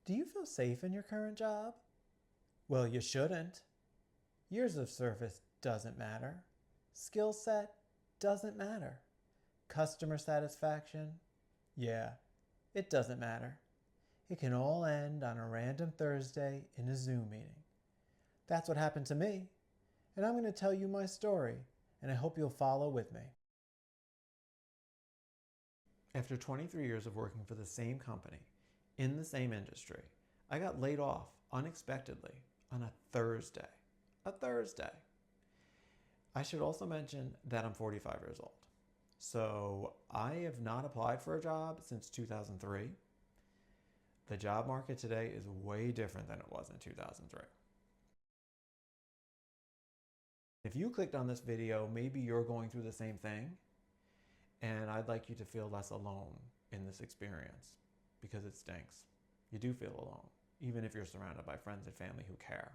Do you feel safe in your current job? Well, you shouldn't. Years of service doesn't matter. Skill set doesn't matter. Customer satisfaction? Yeah, it doesn't matter. It can all end on a random Thursday in a Zoom meeting. That's what happened to me, and I'm going to tell you my story, and I hope you'll follow with me. After 23 years of working for the same company, in the same industry, I got laid off unexpectedly on a Thursday. A Thursday. I should also mention that I'm 45 years old. So I have not applied for a job since 2003. The job market today is way different than it was in 2003. If you clicked on this video, maybe you're going through the same thing, and I'd like you to feel less alone in this experience because it stinks. You do feel alone, even if you're surrounded by friends and family who care.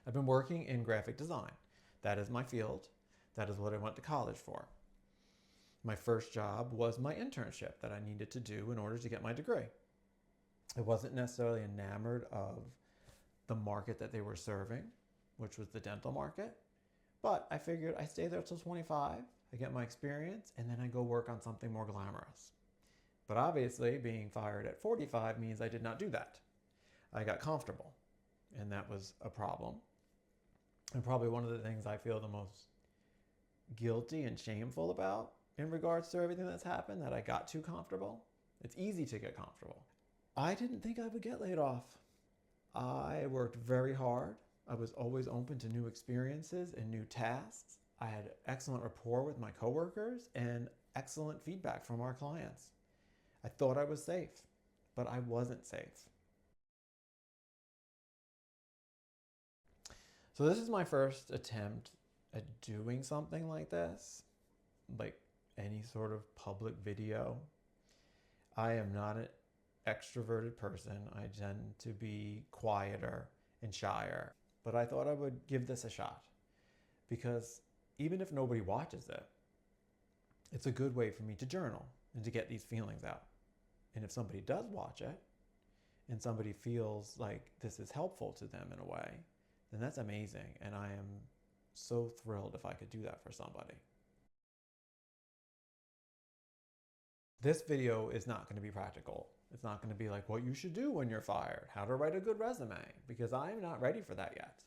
I've been working in graphic design. That is my field. That is what I went to college for. My first job was my internship that I needed to do in order to get my degree. I wasn't necessarily enamored of the market that they were serving, which was the dental market. But I figured I stay there till 25, I get my experience, and then I go work on something more glamorous. But obviously, being fired at 45 means I did not do that. I got comfortable, and that was a problem. And probably one of the things I feel the most guilty and shameful about in regards to everything that's happened, that I got too comfortable. It's easy to get comfortable. I didn't think I would get laid off. I worked very hard. I was always open to new experiences and new tasks. I had excellent rapport with my coworkers and excellent feedback from our clients. I thought I was safe, but I wasn't safe. So this is my first attempt at doing something like this, like any sort of public video. I am not an extroverted person. I tend to be quieter and shyer. But I thought I would give this a shot because even if nobody watches it, it's a good way for me to journal and to get these feelings out. And if somebody does watch it and somebody feels like this is helpful to them in a way, then that's amazing. And I am so thrilled if I could do that for somebody. This video is not going to be practical. It's not going to be like what you should do when you're fired, how to write a good resume, because I'm not ready for that yet.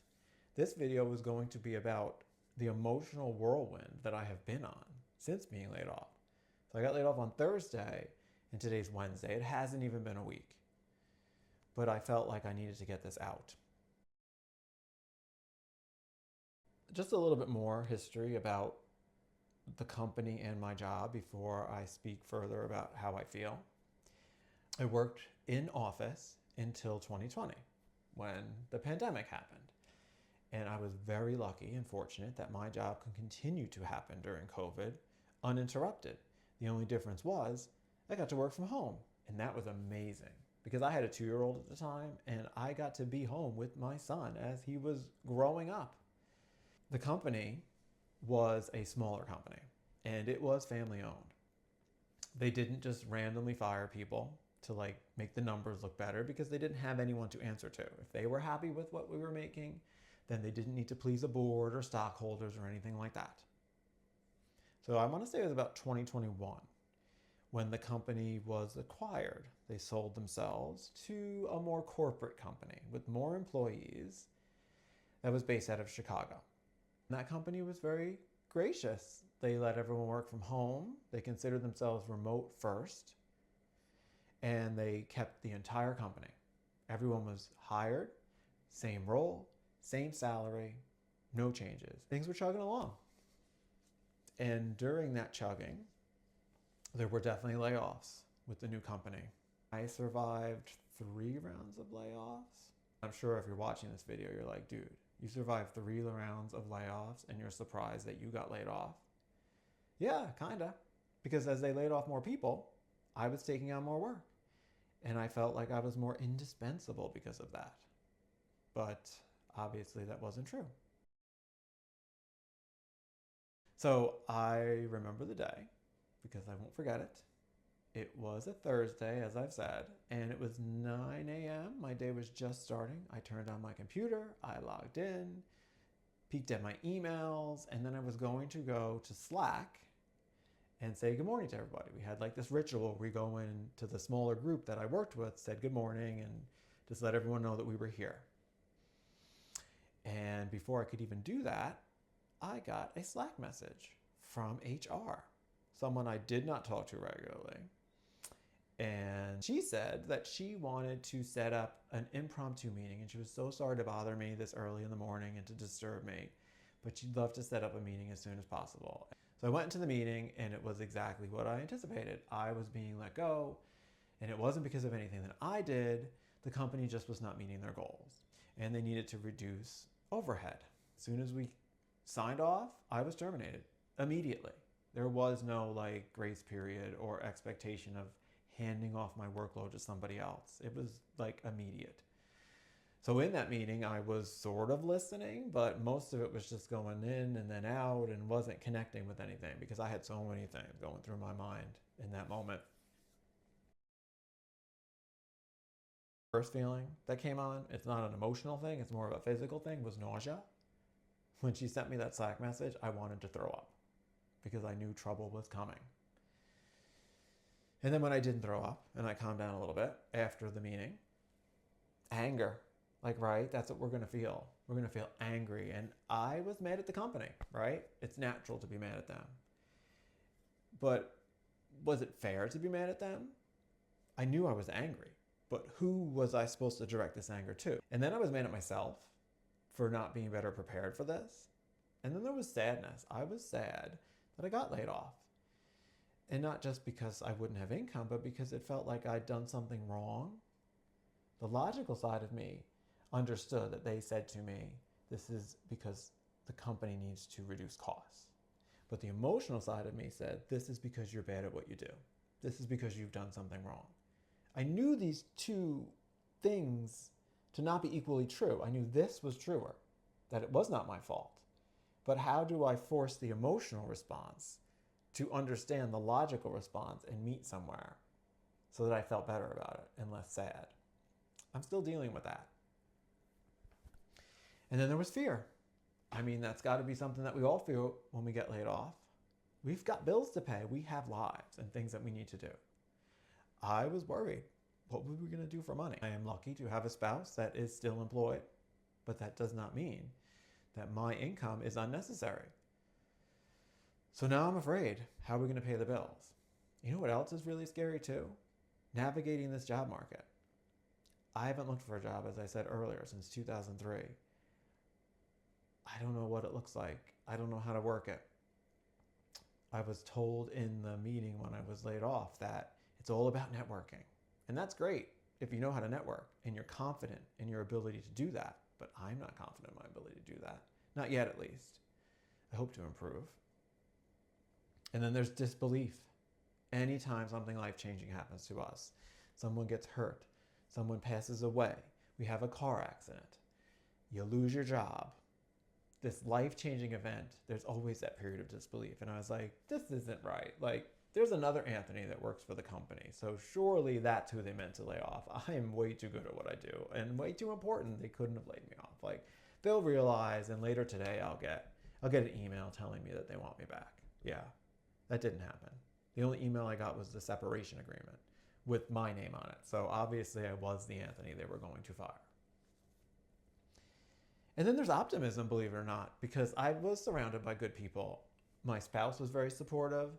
This video is going to be about the emotional whirlwind that I have been on since being laid off. So I got laid off on Thursday, and today's Wednesday. It hasn't even been a week. But I felt like I needed to get this out. Just a little bit more history about the company and my job before I speak further about how I feel. I worked in office until 2020 when the pandemic happened. And I was very lucky and fortunate that my job could continue to happen during COVID uninterrupted. The only difference was I got to work from home, and that was amazing because I had a 2-year-old at the time and I got to be home with my son as he was growing up. The company was a smaller company and it was family owned. They didn't just randomly fire people to make the numbers look better because they didn't have anyone to answer to. If they were happy with what we were making, then they didn't need to please a board or stockholders or anything like that. So I want to say it was about 2021 when the company was acquired. They sold themselves to a more corporate company with more employees that was based out of Chicago. And that company was very gracious. They let everyone work from home. They considered themselves remote first. And they kept the entire company. Everyone was hired, same role, same salary, no changes. Things were chugging along. And during that chugging, there were definitely layoffs with the new company. I survived 3 rounds of layoffs. I'm sure if you're watching this video, you're like, dude, you survived 3 rounds of layoffs and you're surprised that you got laid off? Yeah, kinda. Because as they laid off more people, I was taking on more work. And I felt like I was more indispensable because of that. But obviously that wasn't true. So I remember the day, because I won't forget it. It was a Thursday, as I've said, and it was 9 a.m. My day was just starting. I turned on my computer, I logged in, peeked at my emails, and then I was going to go to Slack and say good morning to everybody. We had like this ritual. We go into the smaller group that I worked with, said good morning, and just let everyone know that we were here. And before I could even do that, I got a Slack message from HR, someone I did not talk to regularly. And she said that she wanted to set up an impromptu meeting, and she was so sorry to bother me this early in the morning and to disturb me, but she'd love to set up a meeting as soon as possible. So I went into the meeting, and it was exactly what I anticipated. I was being let go, and it wasn't because of anything that I did. The company just was not meeting their goals, and they needed to reduce overhead. As soon as we signed off, I was terminated immediately. There was no like grace period or expectation of handing off my workload to somebody else. It was like immediate. So in that meeting, I was sort of listening, but most of it was just going in and then out and wasn't connecting with anything because I had so many things going through my mind in that moment. First feeling that came on, it's not an emotional thing, it's more of a physical thing, was nausea. When she sent me that Slack message, I wanted to throw up because I knew trouble was coming. And then when I didn't throw up and I calmed down a little bit after the meeting, anger. Like, right, that's what we're going to feel. We're going to feel angry. And I was mad at the company, right? It's natural to be mad at them. But was it fair to be mad at them? I knew I was angry, but who was I supposed to direct this anger to? And then I was mad at myself for not being better prepared for this. And then there was sadness. I was sad that I got laid off. And not just because I wouldn't have income, but because it felt like I'd done something wrong. The logical side of me understood that they said to me, this is because the company needs to reduce costs. But the emotional side of me said, this is because you're bad at what you do. This is because you've done something wrong. I knew these two things to not be equally true. I knew this was truer, that it was not my fault. But how do I force the emotional response to understand the logical response and meet somewhere so that I felt better about it and less sad? I'm still dealing with that. And then there was fear. I mean, that's got to be something that we all feel when we get laid off. We've got bills to pay. We have lives and things that we need to do. I was worried. What were we going to do for money? I am lucky to have a spouse that is still employed, but that does not mean that my income is unnecessary. So now I'm afraid. How are we going to pay the bills? You know what else is really scary too? Navigating this job market. I haven't looked for a job, as I said earlier, since 2003. I don't know what it looks like. I don't know how to work it. I was told in the meeting when I was laid off that it's all about networking. And that's great if you know how to network and you're confident in your ability to do that. But I'm not confident in my ability to do that. Not yet, at least. I hope to improve. And then there's disbelief. Anytime something life-changing happens to us, someone gets hurt, someone passes away, we have a car accident, you lose your job, this life-changing event, there's always that period of disbelief. And I was like, this isn't right. Like, there's another Anthony that works for the company. So surely that's who they meant to lay off. I am way too good at what I do and way too important. They couldn't have laid me off. Like, they'll realize, and later today I'll get an email telling me that they want me back. Yeah, that didn't happen. The only email I got was the separation agreement with my name on it. So obviously I was the Anthony they were going to fire. And then there's optimism, believe it or not, because I was surrounded by good people. My spouse was very supportive.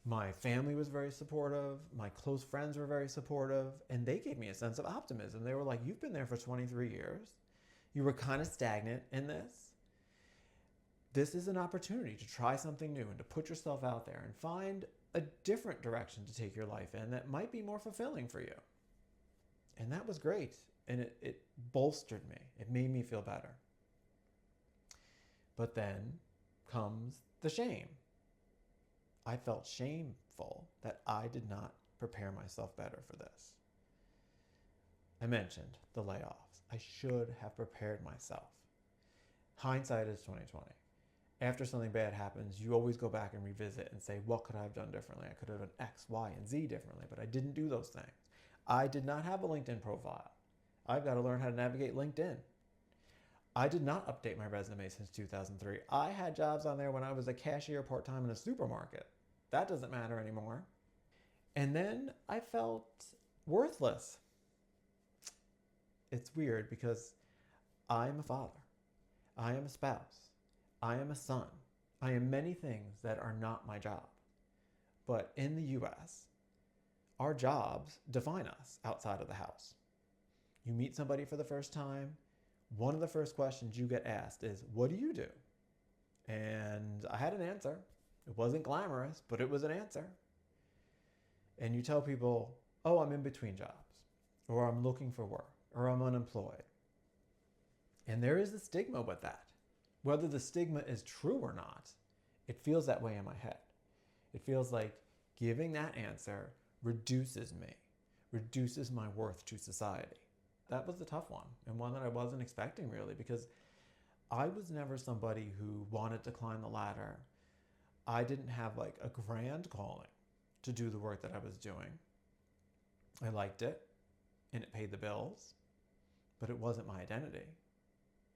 My family was very supportive. My close friends were very supportive. And they gave me a sense of optimism. They were like, you've been there for 23 years. You were kind of stagnant in this. This is an opportunity to try something new and to put yourself out there and find a different direction to take your life in that might be more fulfilling for you. And that was great. And it bolstered me. It made me feel better. But then comes the shame. I felt shameful that I did not prepare myself better for this. I mentioned the layoffs. I should have prepared myself. Hindsight is 2020. After something bad happens, you always go back and revisit and say, what could I have done differently? I could have done X, Y, and Z differently, but I didn't do those things. I did not have a LinkedIn profile. I've got to learn how to navigate LinkedIn. I did not update my resume since 2003. I had jobs on there when I was a cashier part-time in a supermarket. That doesn't matter anymore. And then I felt worthless. It's weird because I am a father. I am a spouse. I am a son. I am many things that are not my job. But in the US, our jobs define us outside of the house. You meet somebody for the first time, one of the first questions you get asked is, what do you do? And I had an answer. It wasn't glamorous, but it was an answer. And you tell people, oh, I'm in between jobs, or I'm looking for work, or I'm unemployed. And there is a stigma with that. Whether the stigma is true or not, it feels that way in my head. It feels like giving that answer reduces me, reduces my worth to society. That was a tough one, and one that I wasn't expecting really, because I was never somebody who wanted to climb the ladder. I didn't have like a grand calling to do the work that I was doing. I liked it, and it paid the bills, but it wasn't my identity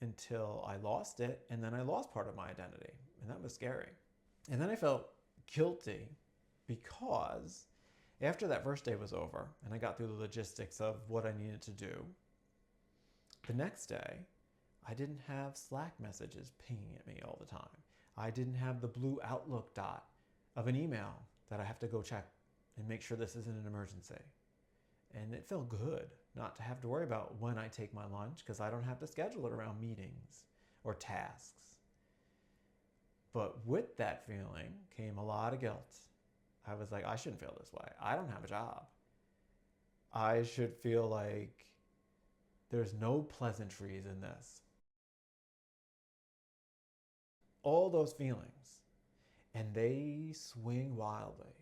until I lost it, and then I lost part of my identity, and that was scary. And then I felt guilty because after that first day was over and I got through the logistics of what I needed to do, the next day I didn't have Slack messages pinging at me all the time. I didn't have the blue Outlook dot of an email that I have to go check and make sure this isn't an emergency. And it felt good not to have to worry about when I take my lunch, because I don't have to schedule it around meetings or tasks. But with that feeling came a lot of guilt. I was like, I shouldn't feel this way. I don't have a job. I should feel like there's no pleasantries in this. All those feelings, and they swing wildly.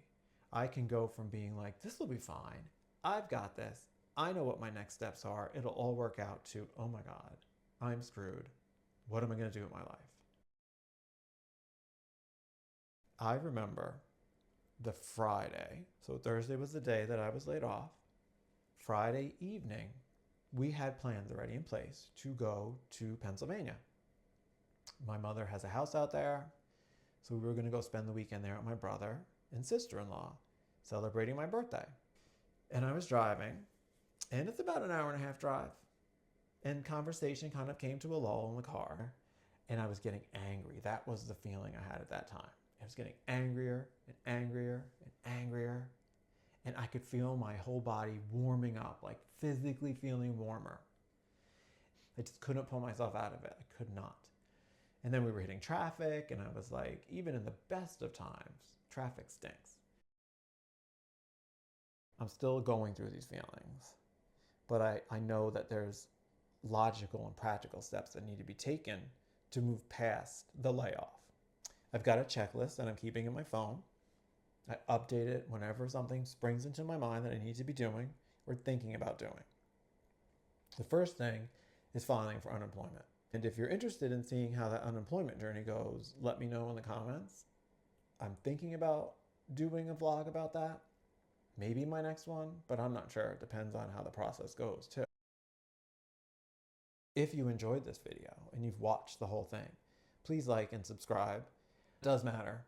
I can go from being like, this will be fine. I've got this. I know what my next steps are. It'll all work out, to, oh my God, I'm screwed. What am I going to do with my life? I remember the Friday, so Thursday was the day that I was laid off. Friday evening, we had plans already in place to go to Pennsylvania. My mother has a house out there, so we were going to go spend the weekend there with my brother and sister-in-law, celebrating my birthday. And I was driving, and it's about an hour and a half drive. And conversation kind of came to a lull in the car, and I was getting angry. That was the feeling I had at that time. I was getting angrier and angrier and angrier, and I could feel my whole body warming up, like physically feeling warmer. I just couldn't pull myself out of it. I could not. And then we were hitting traffic, and I was like, even in the best of times, traffic stinks. I'm still going through these feelings, but I know that there's logical and practical steps that need to be taken to move past the layoff. I've got a checklist that I'm keeping in my phone. I update it whenever something springs into my mind that I need to be doing or thinking about doing. The first thing is filing for unemployment. And if you're interested in seeing how that unemployment journey goes, let me know in the comments. I'm thinking about doing a vlog about that. Maybe my next one, but I'm not sure. It depends on how the process goes too. If you enjoyed this video and you've watched the whole thing, please like and subscribe. It does matter,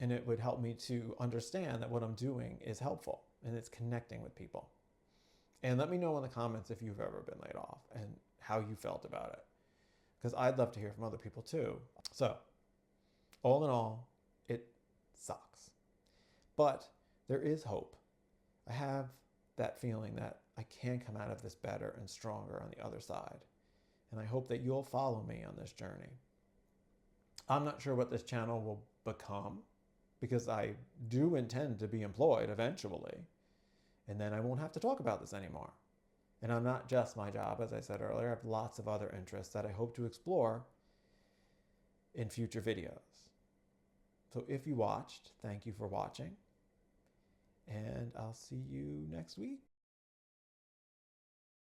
and it would help me to understand that what I'm doing is helpful and it's connecting with people. And let me know in the comments if you've ever been laid off and how you felt about it, because I'd love to hear from other people too. So all in all, it sucks, but there is hope. I have that feeling that I can come out of this better and stronger on the other side. And I hope that you'll follow me on this journey. I'm not sure what this channel will become, because I do intend to be employed eventually. And then I won't have to talk about this anymore. And I'm not just my job, as I said earlier. I have lots of other interests that I hope to explore in future videos. So if you watched, thank you for watching. And I'll see you next week.